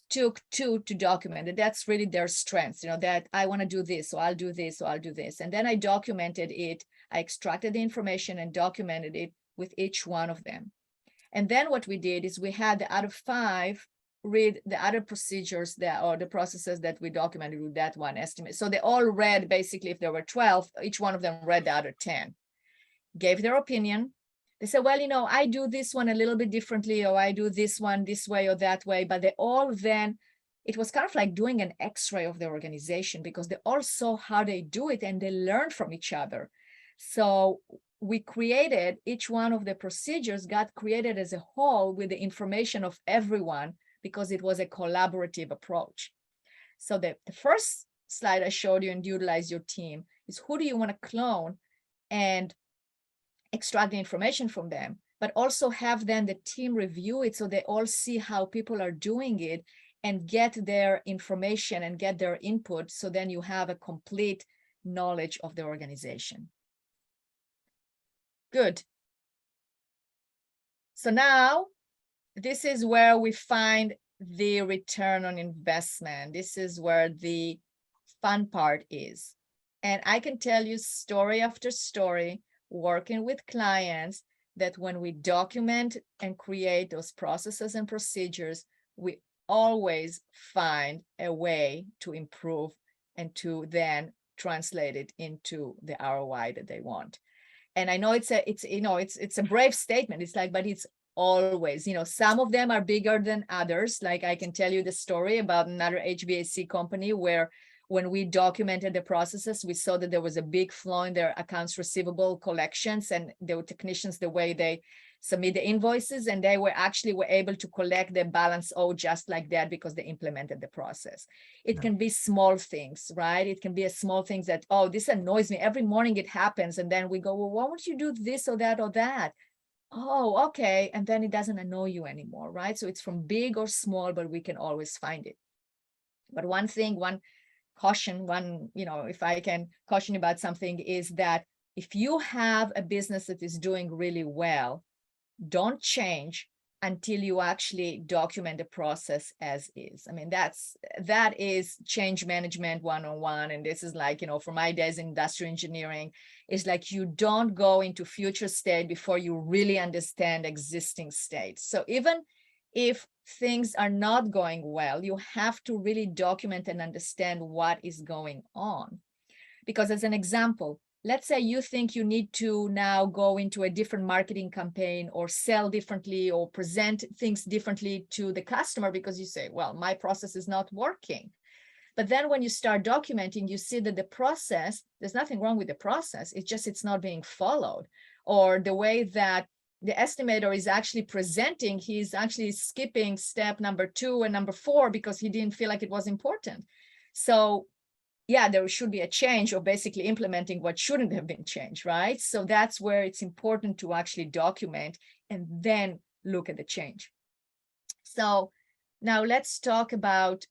took 2 to document it. That's really their strengths, that I want to do this, so I'll do this, so I'll do this. And then I documented it. I extracted the information and documented it with each one of them. And then what we did is we had the other 5 read the other procedures or the processes that we documented with that one estimate. So they all read, basically, if there were 12, each one of them read the other 10, gave their opinion. They said, well, I do this one a little bit differently, or I do this one this way or that way. But they all then, it was kind of like doing an X-ray of the organization, because they all saw how they do it and they learned from each other. So we created, each one of the procedures got created as a whole with the information of everyone, because it was a collaborative approach. So the first slide I showed you, and utilize your team, is who do you want to clone and extract the information from them. but also have then the team review it so they all see how people are doing it and get their information and get their input. So then you have a complete knowledge of the organization. Good. So now this is where we find the return on investment. This is where the fun part is. And I can tell you story after story, working with clients, that when we document and create those processes and procedures, we always find a way to improve and to then translate it into the ROI that they want. And I know it's a brave statement. It's like, but it's always, some of them are bigger than others. Like I can tell you the story about another HVAC company where when we documented the processes, we saw that there was a big flaw in their accounts receivable collections, and the technicians, the way they submit the invoices, and they were able to collect the balance owed just like that because they implemented the process. It can be small things, right? It can be a small things that, oh, this annoys me. Every morning it happens. And then we go, well, why won't you do this or that or that? Oh, okay. And then it doesn't annoy you anymore, right? So it's from big or small, but we can always find it. But one caution, if I can caution about something, is that if you have a business that is doing really well, don't change until you actually document the process as is. I mean, that is change management 101. And this is like, from my days in industrial engineering, is like you don't go into future state before you really understand existing state. So even if things are not going well, you have to really document and understand what is going on. Because as an example, let's say you think you need to now go into a different marketing campaign or sell differently or present things differently to the customer because you say, well, my process is not working. But then when you start documenting, you see that the process, there's nothing wrong with the process. It's not being followed. Or the way that the estimator is actually presenting, he's actually skipping step number 2 and number 4 because he didn't feel like it was important. So yeah, there should be a change or basically implementing what shouldn't have been changed, right? So that's where it's important to actually document and then look at the change. So now let's talk about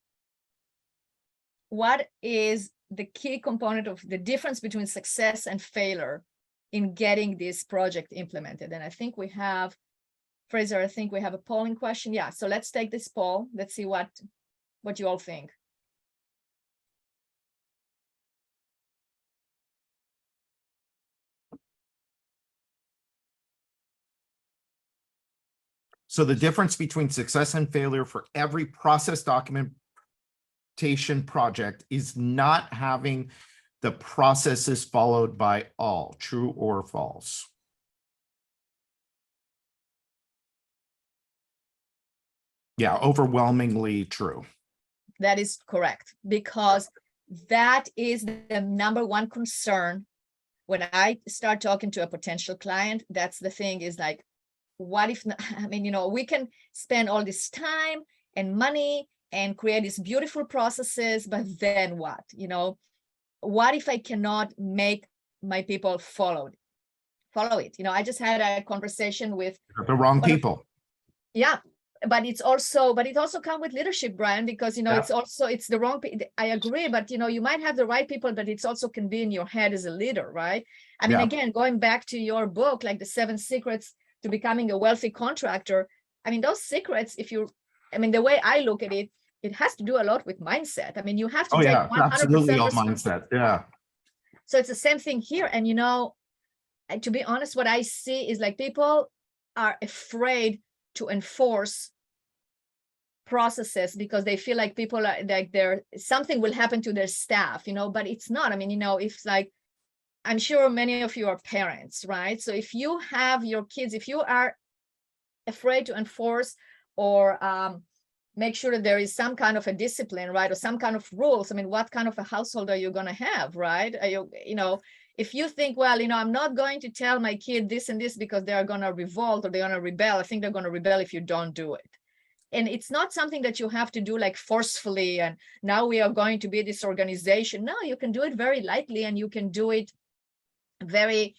what is the key component of the difference between success and failure in getting this project implemented. And I think we have, Fraser, a polling question. Yeah, so let's take this poll. Let's see what you all think. So the difference between success and failure for every process documentation project is not having the processes followed by all. True or false? Yeah, overwhelmingly true. That is correct, because that is the number one concern when I start talking to a potential client. That's the thing, is like, what if, I mean, we can spend all this time and money and create these beautiful processes, but then what? What if I cannot make my people follow it? I just had a conversation with the wrong people. Yeah, but it also comes with leadership, Brian, because it's the wrong. I agree, but you might have the right people, but it's also can be in your head as a leader, right? I mean, again, going back to your book, like the 7 secrets to becoming a wealthy contractor. I mean, those secrets, the way I look at it, it has to do a lot with mindset. I mean, you have to take 100% absolutely all mindset. Yeah. So it's the same thing here. And to be honest, what I see is like people are afraid to enforce processes because they feel like people are like something will happen to their staff, but it's not. I mean, if like, I'm sure many of you are parents, right? So if you have your kids, if you are afraid to enforce or make sure that there is some kind of a discipline, right? Or some kind of rules. I mean, what kind of a household are you going to have, right? Are you, if you think, well, I'm not going to tell my kid this and this because they are going to revolt or they're going to rebel. I think they're going to rebel if you don't do it. And it's not something that you have to do like forcefully. And now we are going to be this organization. No, you can do it very lightly, and you can do it very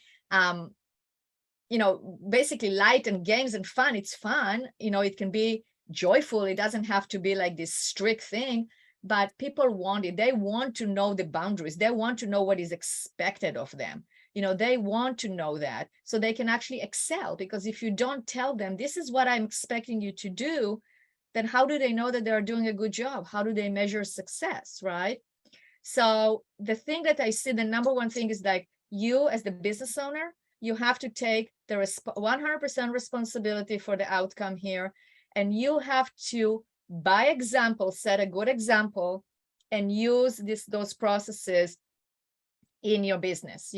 basically light and games and fun. It's fun, it can be joyful. It doesn't have to be like this strict thing, but people want it. They want to know the boundaries. They want to know what is expected of them. They want to know that so they can actually excel. Because if you don't tell them, this is what I'm expecting you to do, then how do they know that they're doing a good job? How do they measure success, right? So the thing that I see, the number one thing is like, you as the business owner, you have to take the 100% responsibility for the outcome here. And you have to, by example, set a good example and use those processes in your business.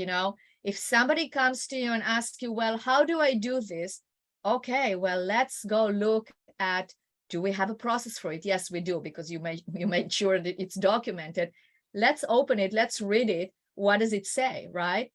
If somebody comes to you and asks you, well, how do I do this? Okay, well, let's go look at, do we have a process for it? Yes, we do, because you made sure that it's documented. Let's open it. Let's read it. What does it say, right?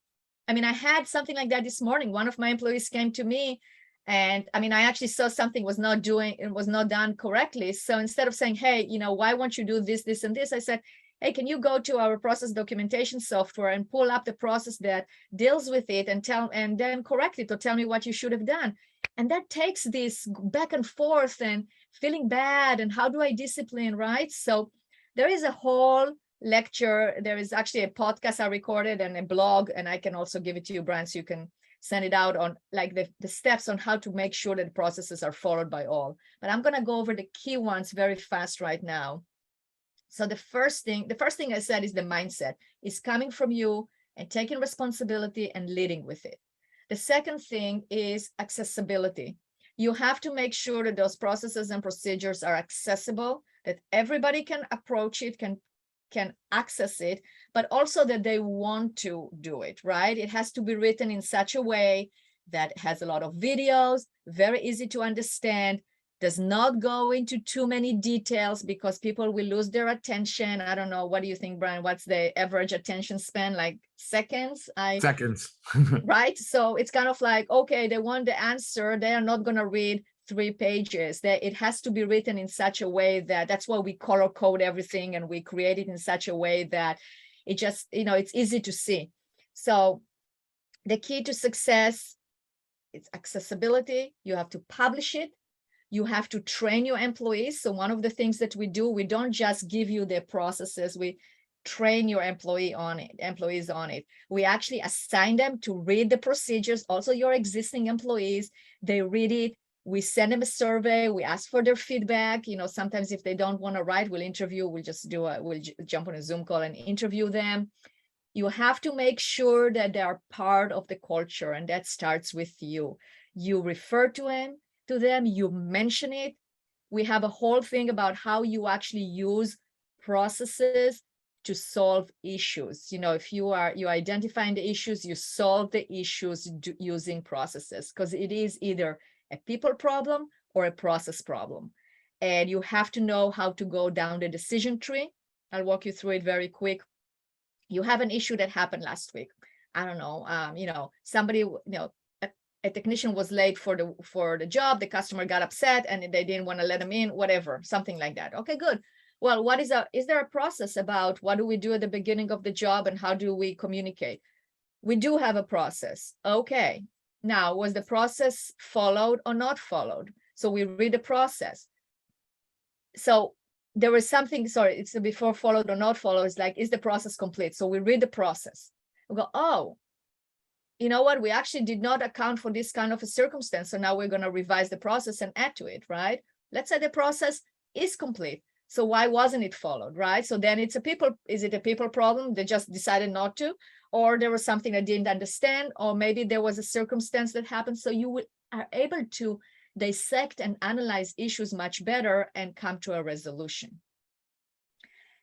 I mean, I had something like that this morning. One of my employees came to me, and I actually saw something was not done correctly. So instead of saying, hey, why won't you do this, this, and this? I said, hey, can you go to our process documentation software and pull up the process that deals with it and then correct it, or tell me what you should have done? And that takes this back and forth and feeling bad, and how do I discipline, right? So there is a whole lecture. There is actually a podcast I recorded and a blog, and I can also give it to you, Brian, so you can send it out on like the steps on how to make sure that the processes are followed by all. But I'm going to go over the key ones very fast right now. So the first thing I said is the mindset is coming from you and taking responsibility and leading with it. The second thing is accessibility. You have to make sure that those processes and procedures are accessible, that everybody can approach it, can access it, but also that they want to do it, right? It has to be written in such a way that has a lot of videos, very easy to understand, does not go into too many details because people will lose their attention. I don't know. What do you think, Brian? What's the average attention span? Like seconds? Seconds. Right? So it's kind of like, okay, they want the answer. They are not going to read 3 pages. It has to be written in such a way that's why we color code everything, and we create it in such a way that it just, it's easy to see. So the key to success is accessibility. You have to publish it. You have to train your employees. So one of the things that we do, we don't just give you the processes, we train your employees on it. We actually assign them to read the procedures. Also, your existing employees, they read it. We send them a survey. We ask for their feedback. Sometimes if they don't want to write, we'll jump on a Zoom call and interview them. You have to make sure that they are part of the culture, and that starts with you. You refer to them, you mention it. We have a whole thing about how you actually use processes to solve issues. If you identifying the issues, you solve the issues using processes, because it is either a people problem or a process problem. And you have to know how to go down the decision tree. I'll walk you through it very quick. You have an issue that happened last week. I don't know, somebody, a technician was late for the job. The customer got upset and they didn't want to let him in, whatever, something like that. Okay, good. Well, is there a process about what do we do at the beginning of the job and how do we communicate? We do have a process. Okay. Now, was the process followed or not followed? So we read the process. So there was something, it's before followed or not followed. It's like, is the process complete? So we read the process. We go, oh, you know what? We actually did not account for this kind of a circumstance. So now we're going to revise the process and add to it, right? Let's say the process is complete. So why wasn't it followed, right? So then is it a people problem? They just decided not to, or there was something I didn't understand, or maybe there was a circumstance that happened. So you are able to dissect and analyze issues much better and come to a resolution.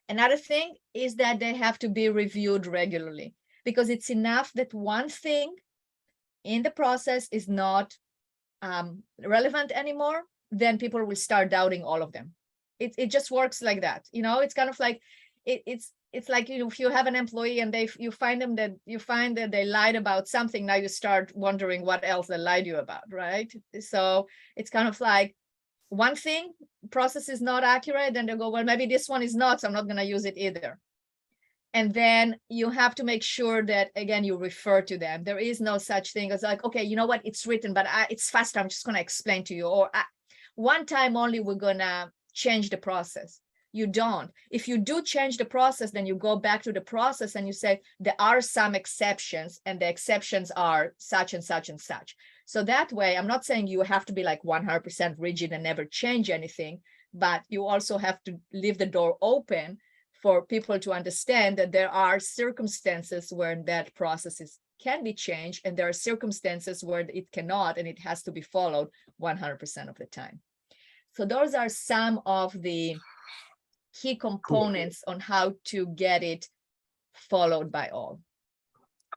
Another thing is that they have to be reviewed regularly, because it's enough that one thing in the process is not relevant anymore, then people will start doubting all of them. It just works like that. It's kind of like, it's like, if you have an employee and you find that they lied about something, now you start wondering what else they lied to you about, right? So it's kind of like one thing, process is not accurate, then they go, well, maybe this one is not, so I'm not going to use it either. And then you have to make sure that, again, you refer to them. There is no such thing as like, okay, you know what, it's written, but it's faster, I'm just going to explain to you. Or one time only, we're going to change the process. You don't. If you do change the process, then you go back to the process and you say, there are some exceptions, and the exceptions are such and such and such. So that way, I'm not saying you have to be like 100% rigid and never change anything, but you also have to leave the door open for people to understand that there are circumstances where that process can be changed, and there are circumstances where it cannot, and it has to be followed 100% of the time. So those are some of the key components on how to get it followed by all.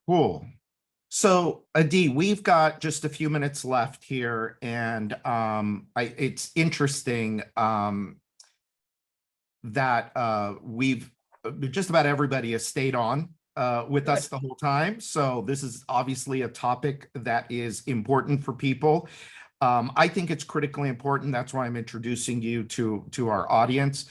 Cool. So Adi, we've got just a few minutes left here, and it's interesting that we've just about everybody has stayed on with us the whole time. So this is obviously a topic that is important for people. I think it's critically important. That's why I'm introducing you to our audience.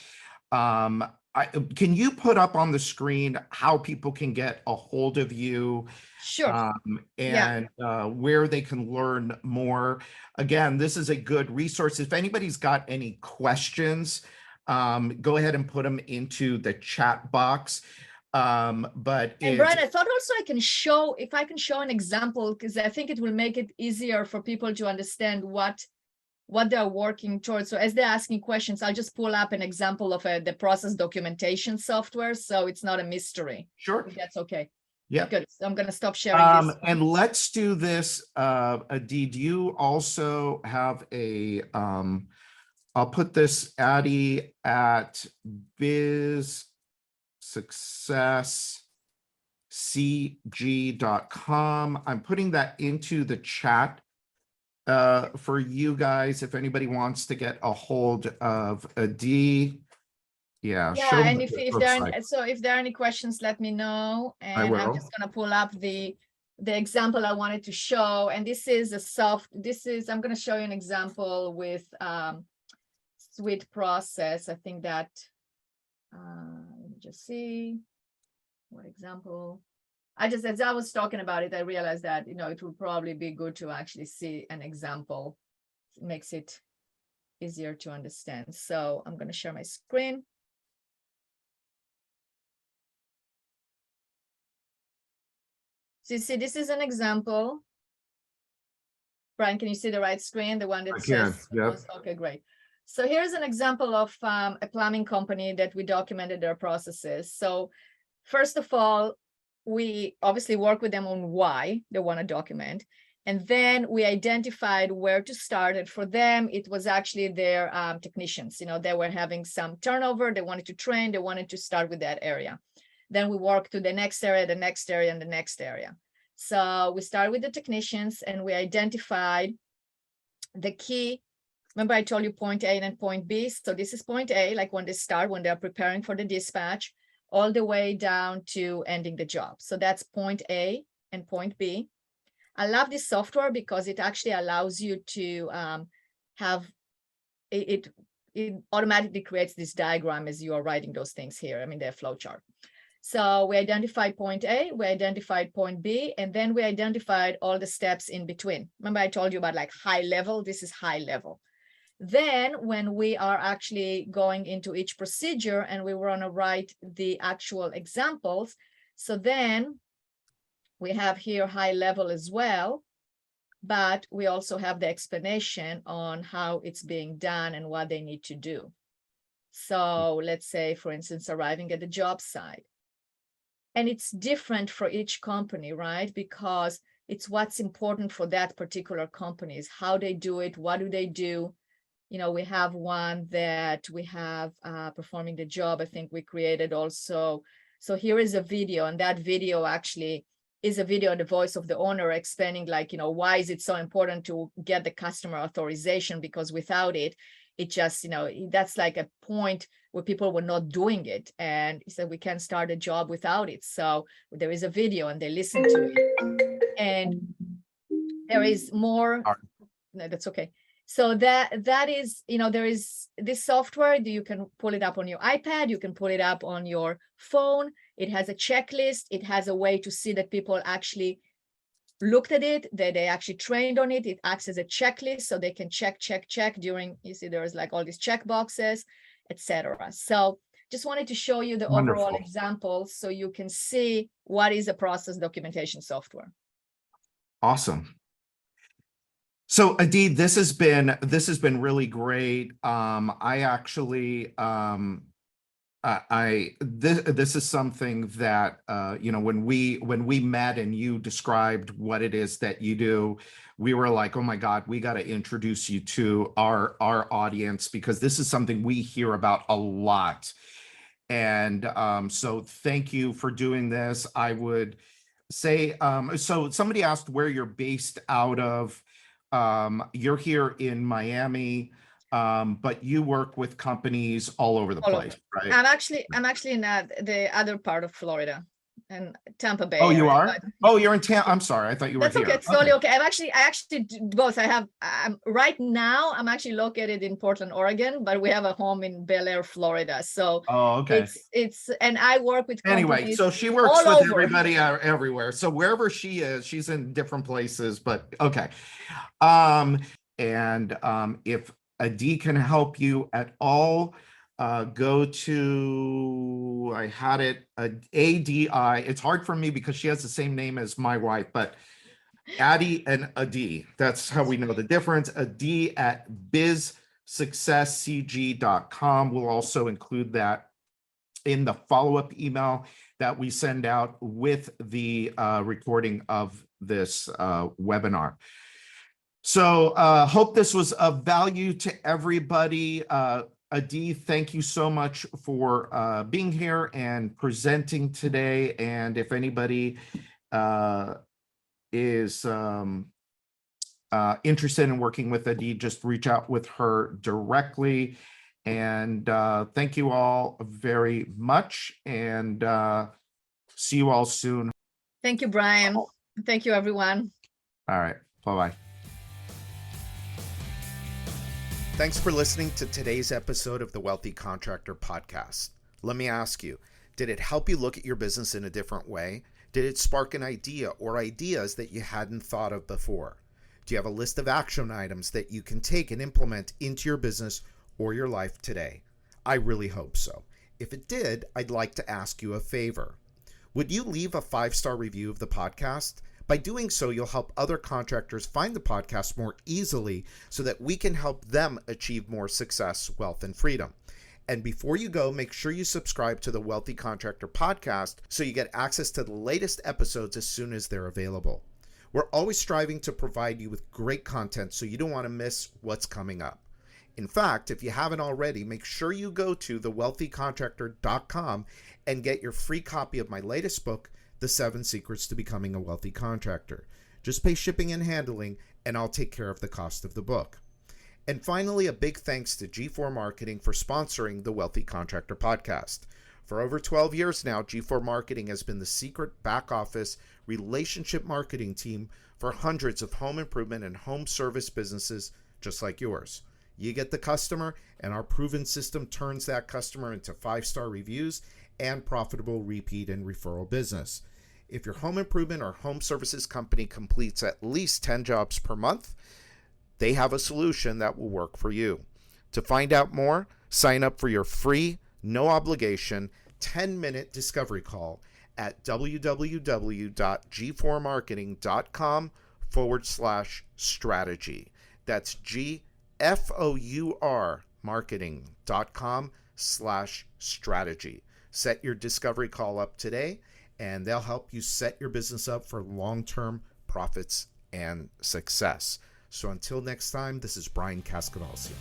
Can you put up on the screen how people can get a hold of you? Sure. And where they can learn more. Again, this is a good resource. If anybody's got any questions, go ahead and put them into the chat box. And Brian, I thought also I can show, if I can show an example, because I think it will make it easier for people to understand what they're working towards. So as they're asking questions, I'll just pull up an example of the process documentation software, so it's not a mystery. Sure. If that's okay. Yeah. Good. So I'm going to stop sharing this. And let's do this. Adi, do you also have a, I'll put this Adi at bizsuccesscg.com. I'm putting that into the chat for you guys, if anybody wants to get a hold of Adi. Yeah, and if there are any questions, let me know. And I'm just going to pull up the example I wanted to show. And this is I'm going to show you an example with Suite Process. I think that let me just see what example. As I was talking about it, I realized that, it would probably be good to actually see an example. It makes it easier to understand. So I'm going to share my screen. So you see, this is an example. Brian, can you see the right screen? The one that says, okay, great. So here's an example of a plumbing company that we documented their processes. So first of all, we obviously work with them on why they want to document. And then we identified where to start. And for them, it was actually their technicians. They were having some turnover. They wanted to train. They wanted to start with that area. Then we worked to the next area, the next area, and the next area. So we started with the technicians, and we identified the key. Remember, I told you point A and point B. So this is point A, like when they start, when they're preparing for the dispatch, all the way down to ending the job. So that's point A and point B. I love this software because it actually allows you to have it automatically creates this diagram as you are writing those things here. I mean, they're flowchart. So we identified point A, we identified point B, and then we identified all the steps in between. Remember, I told you about like high level. This is high level. Then when we are actually going into each procedure and we want to write the actual examples, so then we have here high level as well, but we also have the explanation on how it's being done and what they need to do. So let's say, for instance, arriving at the job site. And it's different for each company, right? Because it's what's important for that particular company is how they do it, what do they do. We have one that we have performing the job. I think we created also. So here is a video, and that video actually is a video, the voice of the owner explaining why is it so important to get the customer authorization, because without it, it just, that's like a point where people were not doing it. And he said, we can't start a job without it. So there is a video and they listen to it. And there is more. No, that's okay. So that is, there is this software. You can pull it up on your iPad. You can pull it up on your phone. It has a checklist. It has a way to see that people actually looked at it, that they actually trained on it. It acts as a checklist, so they can check during, you see there's like all these check boxes, etc. So just wanted to show you the Wonderful. overall example so you can see what is a process documentation software. Awesome. So Adi, this has been really great. I actually this is something that when we met and you described what it is that you do, we were like, oh my God, we got to introduce you to our audience, because this is something we hear about a lot. And so thank you for doing this. I would say, so somebody asked where you're based out of. You're here in Miami, but you work with companies all over the place, right? I'm actually in the other part of Florida, and Tampa Bay. Oh, you area, are? Oh, you're in Tampa. I'm sorry, I thought you were that's here. Okay. It's totally okay. I actually do both. Right now I'm actually located in Portland, Oregon, but we have a home in Bel Air, Florida. So okay. It's and I work with anyway. So she works with everybody everywhere. So wherever she is, she's in different places. But okay. If Adi can help you at all, go to, I had it, ADI. It's hard for me because she has the same name as my wife, but Adi and Adi, that's how we know the difference. Adi at bizsuccesscg.com. We'll also include that in the follow-up email that we send out with the recording of this webinar. So hope this was of value to everybody. Adi, thank you so much for being here and presenting today. And if anybody is interested in working with Adi, just reach out with her directly. And thank you all very much, and see you all soon. Thank you, Brian. Thank you, everyone. All right. Bye-bye. Thanks for listening to today's episode of the Wealthy Contractor Podcast. Let me ask you, did it help you look at your business in a different way? Did it spark an idea or ideas that you hadn't thought of before? Do you have a list of action items that you can take and implement into your business or your life today? I really hope so. If it did, I'd like to ask you a favor. Would you leave a 5-star review of the podcast? By doing so, you'll help other contractors find the podcast more easily so that we can help them achieve more success, wealth, and freedom. And before you go, make sure you subscribe to the Wealthy Contractor Podcast so you get access to the latest episodes as soon as they're available. We're always striving to provide you with great content, so you don't want to miss what's coming up. In fact, if you haven't already, make sure you go to thewealthycontractor.com and get your free copy of my latest book, The 7 Secrets to Becoming a Wealthy Contractor. Just pay shipping and handling, and I'll take care of the cost of the book. And finally, a big thanks to G4 Marketing for sponsoring the Wealthy Contractor Podcast. For over 12 years now, G4 Marketing has been the secret back office relationship marketing team for hundreds of home improvement and home service businesses just like yours. You get the customer, and our proven system turns that customer into 5-star reviews and profitable repeat and referral business. If your home improvement or home services company completes at least 10 jobs per month, they have a solution that will work for you. To find out more, sign up for your free, no obligation, 10-minute discovery call at www.gfourmarketing.com/strategy. That's GFOUR marketing.com/strategy. Set your discovery call up today, and they'll help you set your business up for long-term profits and success. So until next time, this is Brian Cascadalsi.